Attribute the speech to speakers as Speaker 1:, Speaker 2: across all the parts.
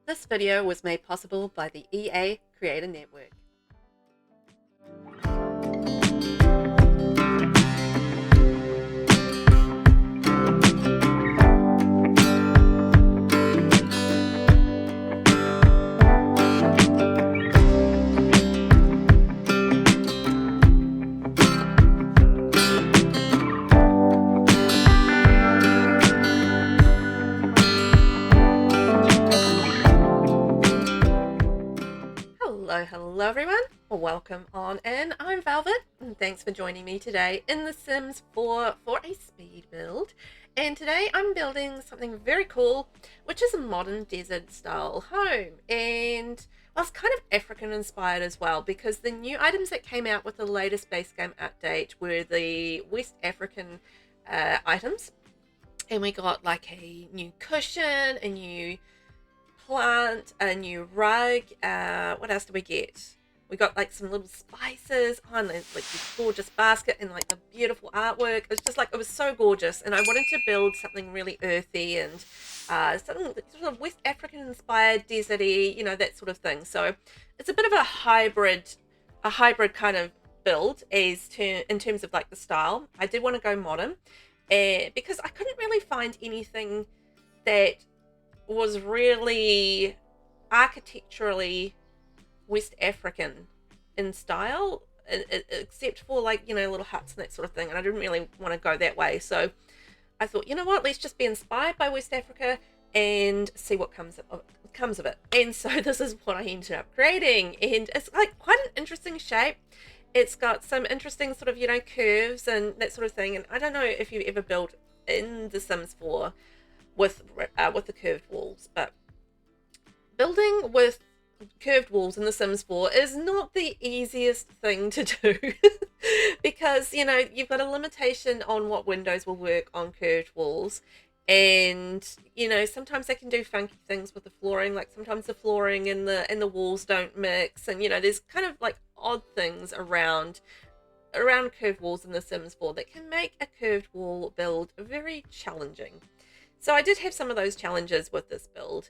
Speaker 1: This video was made possible by the EA Creator Network. Hello everyone, welcome on in. I'm Velvet and thanks for joining me today in The Sims 4 for a speed build. And today I'm building something very cool, which is a modern desert style home. And well, it's kind of African inspired as well, because the new items that came out with the latest base game update were the West African items. And we got like a new cushion, a new plant, a new rug. What else did we get? We got like some little spices on like this gorgeous basket and like the beautiful artwork. It's just like, it was so gorgeous, and I wanted to build something really earthy and something sort of West African inspired, deserty, you know, that sort of thing. So it's a bit of a hybrid kind of build in terms of like the style. I did want to go modern, because I couldn't really find anything that was really architecturally West African in style, except for like, you know, little huts and that sort of thing, and I didn't really want to go that way. So I thought, you know what, let's just be inspired by West Africa and see what comes of it. And so this is what I ended up creating, and it's like quite an interesting shape. It's got some interesting sort of, you know, curves and that sort of thing. And I don't know if you've ever built in The Sims 4 with the curved walls, but building with curved walls in The Sims 4 is not the easiest thing to do because, you know, you've got a limitation on what windows will work on curved walls, and, you know, sometimes they can do funky things with the flooring, like sometimes the flooring and the walls don't mix, and, you know, there's kind of like odd things around curved walls in The Sims 4 that can make a curved wall build very challenging. So I did have some of those challenges with this build,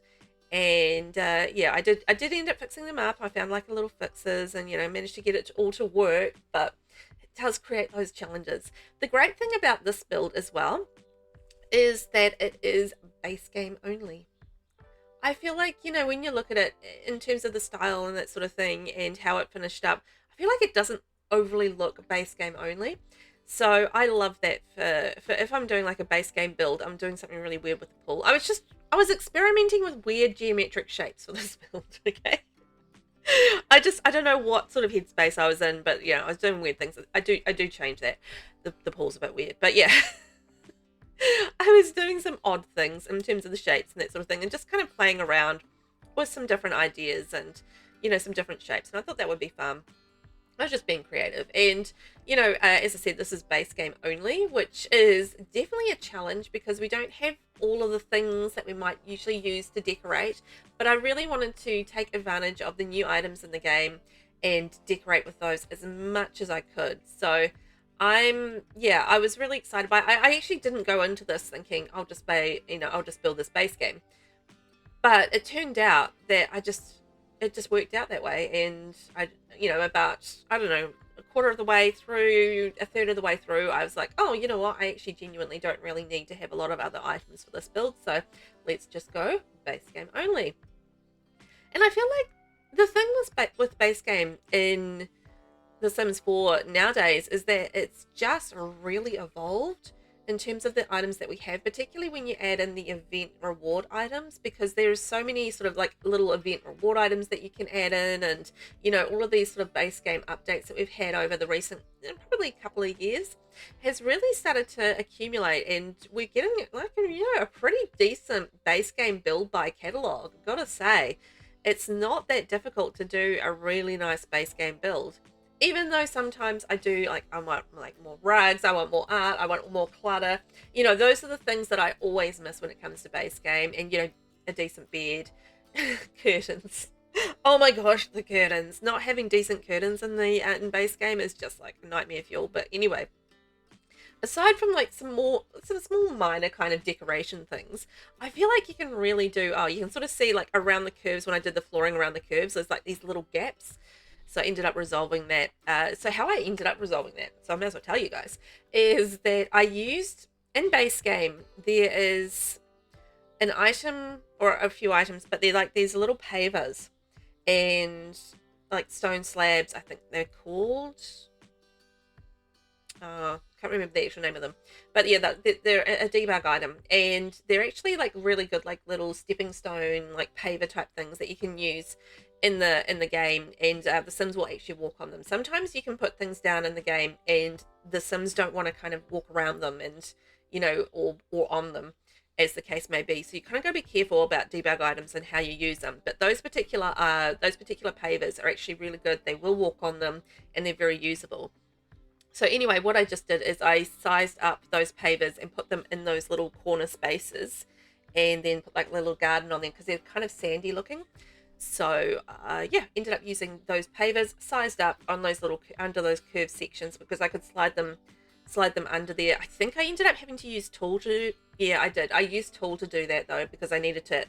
Speaker 1: and yeah, I did end up fixing them up. I found like a little fixes and, you know, managed to get it all to work, but it does create those challenges. The great thing about this build as well is that it is base game only. I feel like, you know, when you look at it in terms of the style and that sort of thing and how it finished up, I feel like it doesn't overly look base game only. So I love that for if I'm doing like a base game build, I'm doing something really weird with the pool. I was experimenting with weird geometric shapes for this build, okay? I don't know what sort of headspace I was in, but yeah, I was doing weird things. I do change that. The pool's a bit weird, but yeah. I was doing some odd things in terms of the shapes and that sort of thing, and just kind of playing around with some different ideas and, you know, some different shapes, and I thought that would be fun. I was just being creative, and, you know, as I said, this is base game only, which is definitely a challenge because we don't have all of the things that we might usually use to decorate, but I really wanted to take advantage of the new items in the game and decorate with those as much as I could. So I was really excited by it. I actually didn't go into this thinking I'll just build this base game, but it turned out that it just worked out that way. And about, I don't know, a quarter of the way through, a third of the way through, I was like, oh, you know what, I actually genuinely don't really need to have a lot of other items for this build, so let's just go base game only. And I feel like the thing with base game in The Sims 4 nowadays is that it's just really evolved in terms of the items that we have, particularly when you add in the event reward items, because there's so many sort of like little event reward items that you can add in, and, you know, all of these sort of base game updates that we've had over the recent probably couple of years has really started to accumulate, and we're getting like, you know, a pretty decent base game build by catalog. Gotta say, it's not that difficult to do a really nice base game build. Even though sometimes I do, like, I want like more rugs, I want more art, I want more clutter. You know, those are the things that I always miss when it comes to base game. And, you know, a decent bed, curtains. Oh my gosh, the curtains. Not having decent curtains in the in base game is just like nightmare fuel. But anyway, aside from like some small minor kind of decoration things, I feel like you can really do, oh, you can sort of see like around the curves when I did the flooring around the curves, there's like these little gaps. So I ended up resolving that. So how I ended up resolving that, so I may as well tell you guys, is that I used in base game, there is an item or a few items, but they're like these little pavers and like stone slabs, I think they're called. Can't remember the actual name of them, but yeah, they're a debug item, and they're actually like really good, like little stepping stone, like paver type things that you can use in the game, and the Sims will actually walk on them. Sometimes you can put things down in the game, and the Sims don't want to kind of walk around them, and or on them, as the case may be. So you kind of got to be careful about debug items and how you use them. But those particular pavers are actually really good. They will walk on them, and they're very usable. So anyway, what I just did is I sized up those pavers and put them in those little corner spaces, and then put like a little garden on them because they're kind of sandy looking. So yeah, ended up using those pavers sized up on those little under those curved sections because I could slide them under there. I think I ended up having to use tool to, yeah, I did. I used tool to do that though because I needed to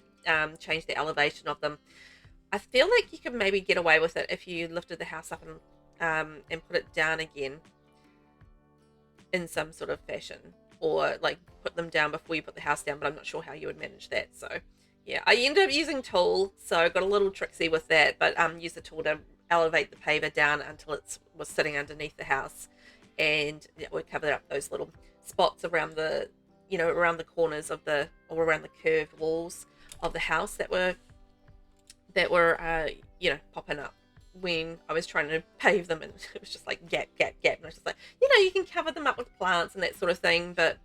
Speaker 1: change the elevation of them. I feel like you could maybe get away with it if you lifted the house up and put it down again in some sort of fashion, or like put them down before you put the house down, but I'm not sure how you would manage that. So yeah, I ended up using tool, so I got a little tricksy with that, but used the tool to elevate the paver down until it was sitting underneath the house, and it would cover up those little spots around the around the corners of the, or around the curved walls of the house that were popping up when I was trying to pave them, and it was just like gap, gap, gap, and I was just like, you can cover them up with plants and that sort of thing, but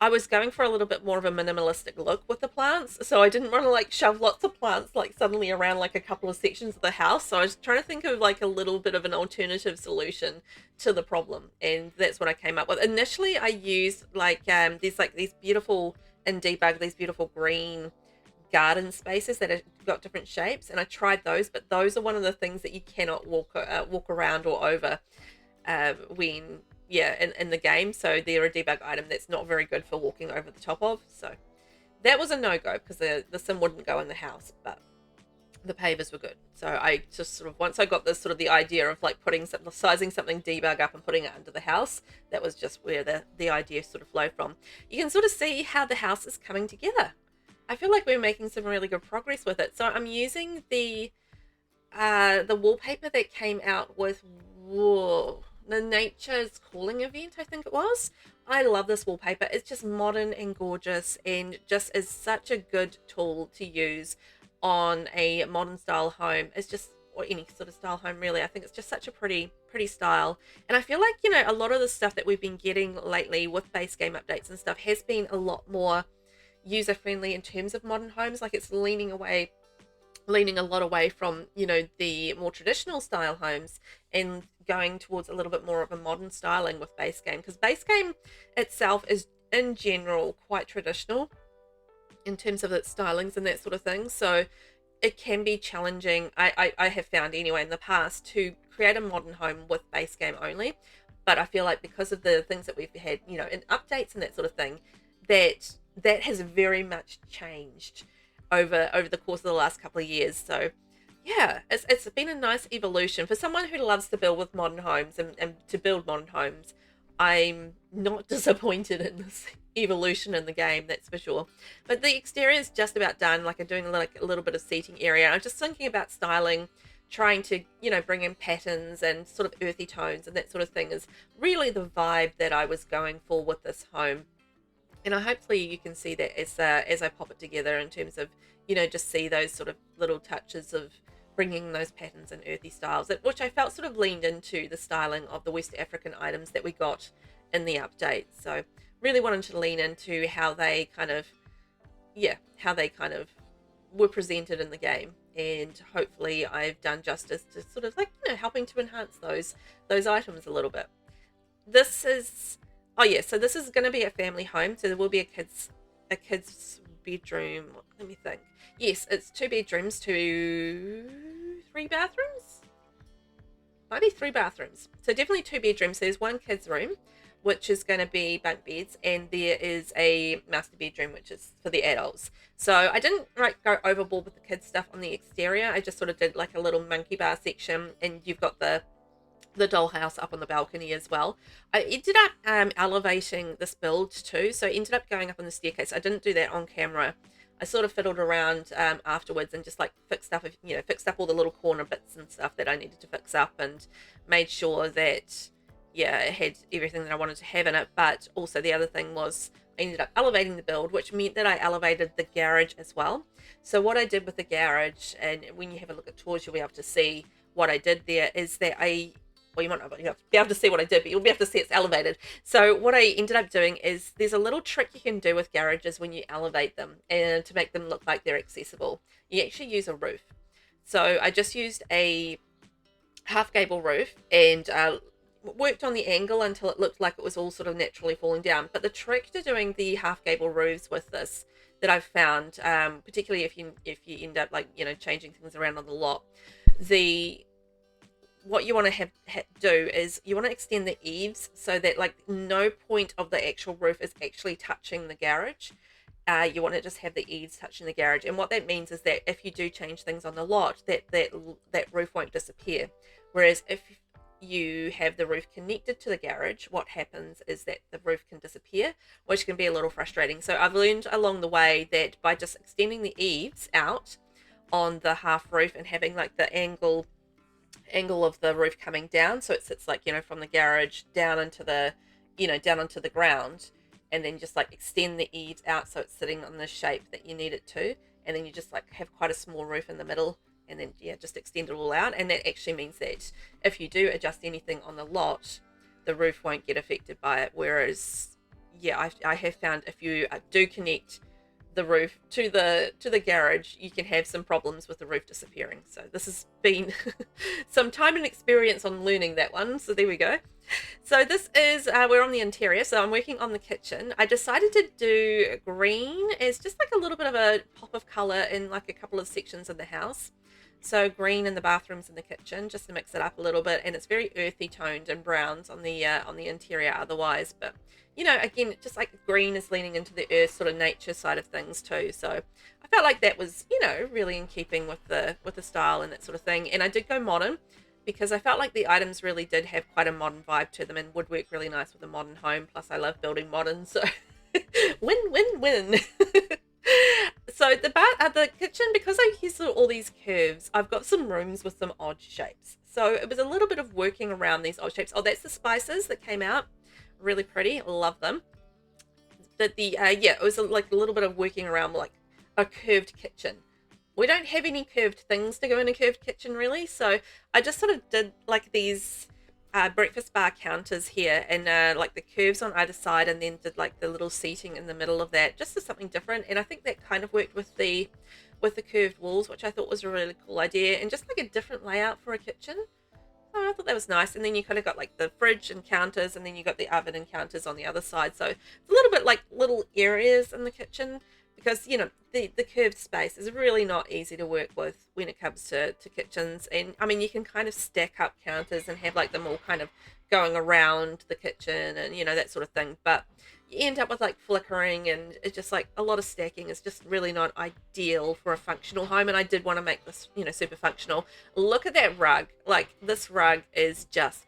Speaker 1: I was going for a little bit more of a minimalistic look with the plants, so I didn't want to like shove lots of plants like suddenly around like a couple of sections of the house. So I was trying to think of like a little bit of an alternative solution to the problem, and that's what I came up with. Initially I used like these beautiful, in debug, these beautiful green garden spaces that have got different shapes, and I tried those, but those are one of the things that you cannot walk around or over when in the game. So they're a debug item that's not very good for walking over the top of. So that was a no-go because the sim wouldn't go in the house, but the pavers were good. So I just sort of, once I got this sort of the idea of like sizing something debug up and putting it under the house, that was just where the idea sort of flowed from. You can sort of see how the house is coming together. I feel like we're making some really good progress with it. So I'm using the wallpaper that came out with the Nature's Calling event, I think it was. I love this wallpaper. It's just modern and gorgeous, and just is such a good tool to use on a modern style home. It's just, or any sort of style home really. I think it's just such a pretty style. And I feel like, a lot of the stuff that we've been getting lately with base game updates and stuff has been a lot more user friendly in terms of modern homes. Like it's leaning a lot away from the more traditional style homes and going towards a little bit more of a modern styling with base game, because base game itself is in general quite traditional in terms of its stylings and that sort of thing. So it can be challenging, I have found anyway in the past, to create a modern home with base game only. But I feel like because of the things that we've had in updates and that sort of thing, that has very much changed over the course of the last couple of years. So yeah, it's been a nice evolution for someone who loves to build with modern homes and to build modern homes. I'm not disappointed in this evolution in the game, that's for sure. But the exterior is just about done. Like I'm doing like a little bit of seating area. I'm just thinking about styling, trying to bring in patterns and sort of earthy tones and that sort of thing is really the vibe that I was going for with this home. And hopefully you can see that as I pop it together, in terms of just see those sort of little touches of bringing those patterns and earthy styles, which I felt sort of leaned into the styling of the West African items that we got in the update. So really wanted to lean into how they kind of were presented in the game, and hopefully I've done justice to sort of like helping to enhance those items a little bit. This is so this is going to be a family home, so there will be a kid's bedroom. Let me think. Yes, it's 2 bedrooms to 3 bathrooms. Might be 3 bathrooms. So definitely 2 bedrooms. So there's 1 kid's room. which is going to be bunk beds, and there is a master bedroom, which is for the adults. So I didn't like go overboard with the kids stuff on the exterior. I just sort of did like a little monkey bar section, and you've got the dollhouse up on the balcony as well. I ended up elevating this build too, so I ended up going up on the staircase. I didn't do that on camera. I sort of fiddled around afterwards and just like fixed up, fixed up all the little corner bits and stuff that I needed to fix up, and made sure that, yeah, it had everything that I wanted to have in it. But also the other thing was I ended up elevating the build, which meant that I elevated the garage as well. So what I did with the garage, and when you have a look at tours, you'll be able to see what I did there, is that well, you might not be able to see what I did, but you'll be able to see it's elevated. So what I ended up doing is there's a little trick you can do with garages when you elevate them and to make them look like they're accessible. You actually use a roof. So I just used a half gable roof and worked on the angle until it looked like it was all sort of naturally falling down. But the trick to doing the half gable roofs with this that I've found, particularly if you end up like, changing things around on the lot, what you want to do is you want to extend the eaves so that like no point of the actual roof is actually touching the garage. You want to just have the eaves touching the garage, and what that means is that if you do change things on the lot, that roof won't disappear. Whereas if you have the roof connected to the garage, what happens is that the roof can disappear, which can be a little frustrating. So I've learned along the way that by just extending the eaves out on the half roof and having like the angle of the roof coming down, so it sits like, from the garage down into the down onto the ground, and then just like extend the eaves out so it's sitting on the shape that you need it to, and then you just like have quite a small roof in the middle, and then just extend it all out. And that actually means that if you do adjust anything on the lot, the roof won't get affected by it. Whereas I have found if you do connect the roof to the garage, you can have some problems with the roof disappearing. So this has been some time and experience on learning that one. So there we go. So this is we're on the interior, so I'm working on the kitchen. I decided to do green as just like a little bit of a pop of color in like a couple of sections of the house. So green in the bathrooms and the kitchen, just to mix it up a little bit, and it's very earthy toned and browns on the interior otherwise. But again, just like green is leaning into the earth sort of nature side of things too. So I felt like that was really in keeping with the style and that sort of thing. And I did go modern because I felt like the items really did have quite a modern vibe to them and would work really nice with a modern home. Plus, I love building modern, so win, win, win. So the kitchen, because I use all these curves, I've got some rooms with some odd shapes. So it was a little bit of working around these odd shapes. Oh, that's the spices that came out. Really pretty. Love them. But it was like a little bit of working around like a curved kitchen. We don't have any curved things to go in a curved kitchen really, so I just sort of did like these breakfast bar counters here, and like the curves on either side, and then did like the little seating in the middle of that, just as something different. And I think that kind of worked with the curved walls, which I thought was a really cool idea, and just like a different layout for a kitchen. Oh, I thought that was nice. And then you kind of got like the fridge and counters, and then you got the oven and counters on the other side. So it's a little bit like little areas in the kitchen, because the curved space is really not easy to work with when it comes to kitchens. And I mean, you can kind of stack up counters and have like them all kind of going around the kitchen and that sort of thing, but you end up with like flickering, and it's just like a lot of stacking is just really not ideal for a functional home. And I did want to make this super functional. Look at that rug. Like, this rug is just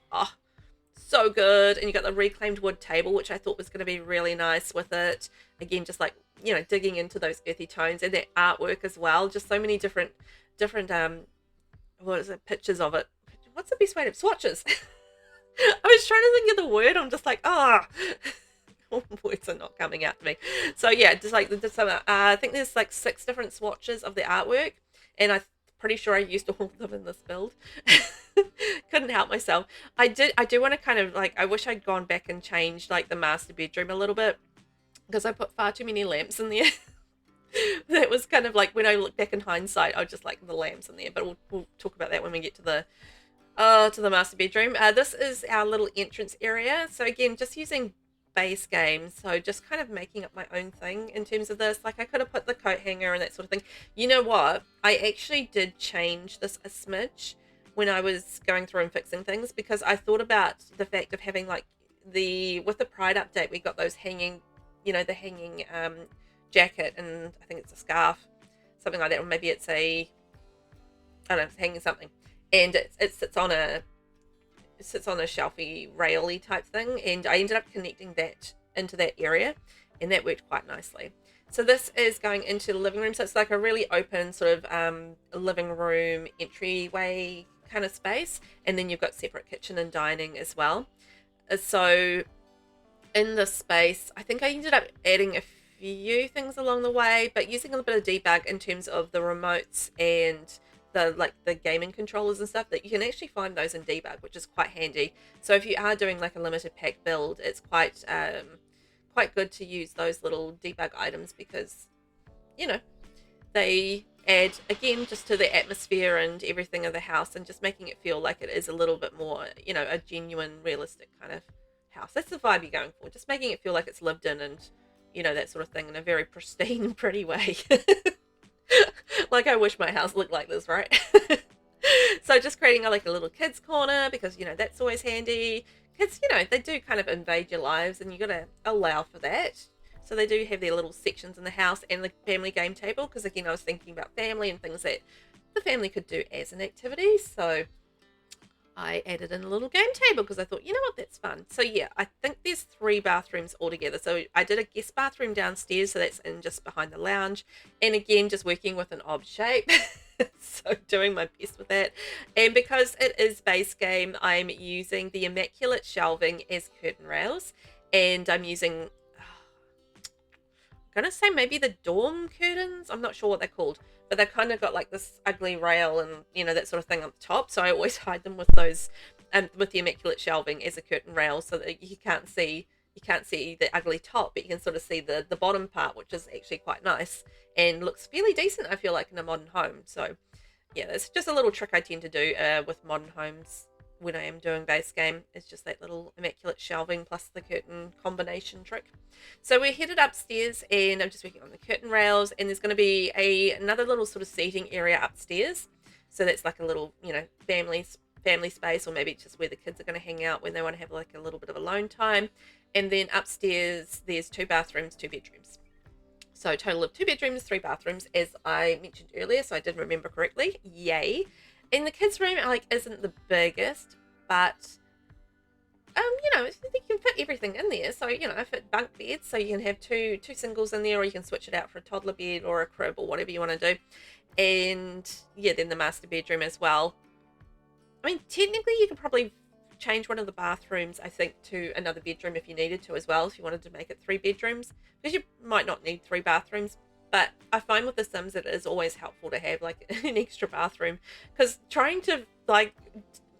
Speaker 1: so good. And you got the reclaimed wood table, which I thought was going to be really nice with it. Again, just like digging into those earthy tones, and that artwork as well. Just so many different what is it, pictures of it. What's the best way to swatches? I was trying to think of the word. I'm just like, words are not coming out to me. So yeah, just like I think there's like 6 different swatches of the artwork, and I'm pretty sure I used all of them in this build. Couldn't help myself. I do want to kind of like, I wish I'd gone back and changed like the master bedroom a little bit, because I put far too many lamps in there. That was kind of like, when I look back in hindsight, I just like the lamps in there, but we'll talk about that when we get to the master bedroom. This is our little entrance area. So again, just using Basegame, so just kind of making up my own thing in terms of this. Like, I could have put the coat hanger and that sort of thing. You know what? I actually did change this a smidge when I was going through and fixing things, because I thought about the fact of having like with the Pride update, we got those hanging, the hanging jacket, and I think it's a scarf, something like that, or maybe it's a, I don't know, it's hanging something, and it sits on a shelfy rail-y type thing, and I ended up connecting that into that area, and that worked quite nicely. So this is going into the living room, so it's like a really open sort of living room entryway kind of space, and then you've got separate kitchen and dining as well. So in this space, I think I ended up adding a few things along the way, but using a little bit of debug in terms of the remotes and the gaming controllers and stuff, that you can actually find those in debug, which is quite handy. So if you are doing like a limited pack build, it's quite good to use those little debug items, because they add, again, just to the atmosphere and everything of the house, and just making it feel like it is a little bit more, a genuine, realistic kind of house. That's the vibe you're going for, just making it feel like it's lived in, and that sort of thing, in a very pristine, pretty way. Like I wish my house looked like this, right? So just creating like a little kids corner, because that's always handy. Kids, they do kind of invade your lives, and you got to allow for that. So they do have their little sections in the house, and the family game table, because again, I was thinking about family and things that the family could do as an activity. So I added in a little game table, because I thought, you know what, that's fun. So yeah, I think there's 3 bathrooms altogether. So I did a guest bathroom downstairs, so that's in just behind the lounge. And again, just working with an odd shape. So doing my best with that. And because it is Basegame, I'm using the immaculate shelving as curtain rails. And I'm using, I'm going to say maybe the dorm curtains. I'm not sure what they're called, but they've kind of got like this ugly rail and, that sort of thing on the top. So I always hide them with those, with the immaculate shelving as a curtain rail, so that you can't see the ugly top, but you can sort of see the bottom part, which is actually quite nice and looks fairly decent, I feel like, in a modern home. So yeah, that's just a little trick I tend to do with modern homes when I am doing Basegame. It's just that little immaculate shelving plus the curtain combination trick. So we're headed upstairs, and I'm just working on the curtain rails, and there's going to be another little sort of seating area upstairs. So that's like a little, family space, or maybe just where the kids are going to hang out when they want to have like a little bit of alone time. And then upstairs, there's 2 bathrooms, 2 bedrooms. So a total of 2 bedrooms, 3 bathrooms, as I mentioned earlier, so I did remember correctly. Yay. And the kids' room, isn't the biggest, but, you can fit everything in there. So, fit bunk beds, so you can have two singles in there, or you can switch it out for a toddler bed or a crib or whatever you want to do. And, yeah, then the master bedroom as well. Technically, you could probably change one of the bathrooms, I think, to another bedroom if you needed to as well, if you wanted to make it 3 bedrooms, because you might not need 3 bathrooms. But I find with The Sims it is always helpful to have like an extra bathroom, because trying to like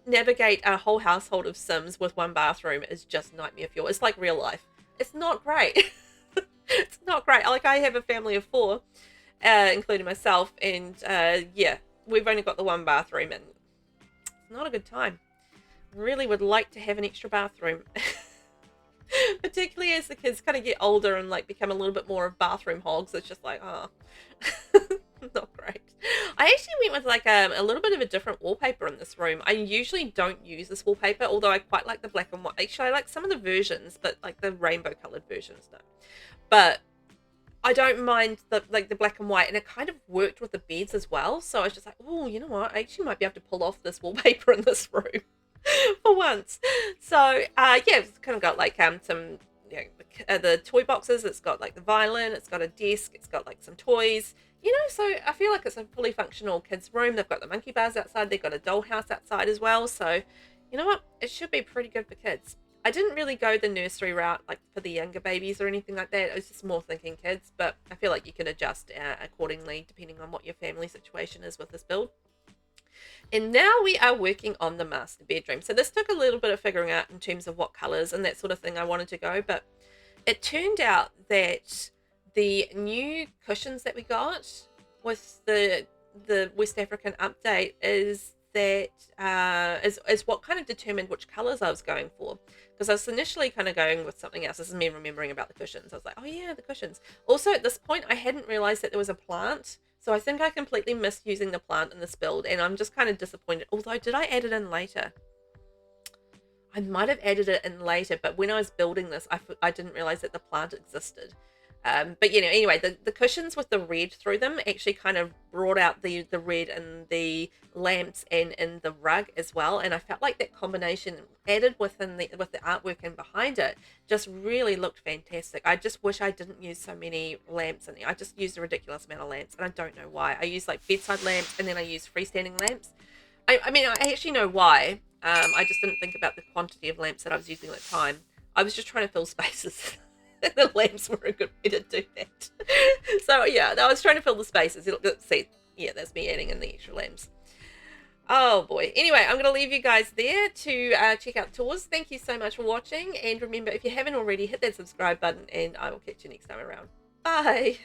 Speaker 1: navigate a whole household of Sims with 1 bathroom is just nightmare fuel. It's like real life. It's not great. It's not great. Like, I have a family of 4, including myself, and yeah, we've only got the 1 bathroom, and it's not a good time. Really would like to have an extra bathroom. Particularly as the kids kind of get older and like become a little bit more of bathroom hogs. It's just like, not great. I actually went with like a little bit of a different wallpaper in this room. I usually don't use this wallpaper, although I quite like the black and white. Actually, I like some of the versions, but like the rainbow colored versions, no. But I don't mind the black and white, and it kind of worked with the beds as well. So I was just like, oh, you know what? I actually might be able to pull off this wallpaper in this room. For once. So yeah, it's kind of got like some the toy boxes. It's got like the violin, it's got a desk, it's got like some toys, so I feel like it's a fully functional kids room. They've got the monkey bars outside, they've got a dollhouse outside as well. So you know what, it should be pretty good for kids. I didn't really go the nursery route like for the younger babies or anything like that. I was just more thinking kids, but I feel like you can adjust accordingly depending on what your family situation is with this build. And now we are working on the master bedroom. So this took a little bit of figuring out in terms of what colors and that sort of thing I wanted to go, but it turned out that the new cushions that we got with the West African update is what kind of determined which colors I was going for, because I was initially kind of going with something else. This is me remembering about the cushions. I was like, oh yeah, the cushions. Also, at this point, I hadn't realized that there was a plant. So I think I completely missed using the plant in this build, and I'm just kind of disappointed. Although, did I add it in later? I might have added it in later, but when I was building this, I didn't realize that the plant existed. But you know, anyway, the cushions with the red through them actually kind of brought out the red and the lamps and in the rug as well. And I felt like that combination added within with the artwork and behind it just really looked fantastic. I just wish I didn't use so many lamps in there. I just used a ridiculous amount of lamps, and I don't know why. I use like bedside lamps, and then I use freestanding lamps. I mean, I actually know why. I just didn't think about the quantity of lamps that I was using at the time. I was just trying to fill spaces. The lamps were a good way to do that. So yeah, I was trying to fill the spaces. Let's see. Yeah, that's me adding in the extra lamps. Oh boy. Anyway, I'm going to leave you guys there to check out tours. Thank you so much for watching. And remember, if you haven't already, hit that subscribe button, and I will catch you next time around. Bye.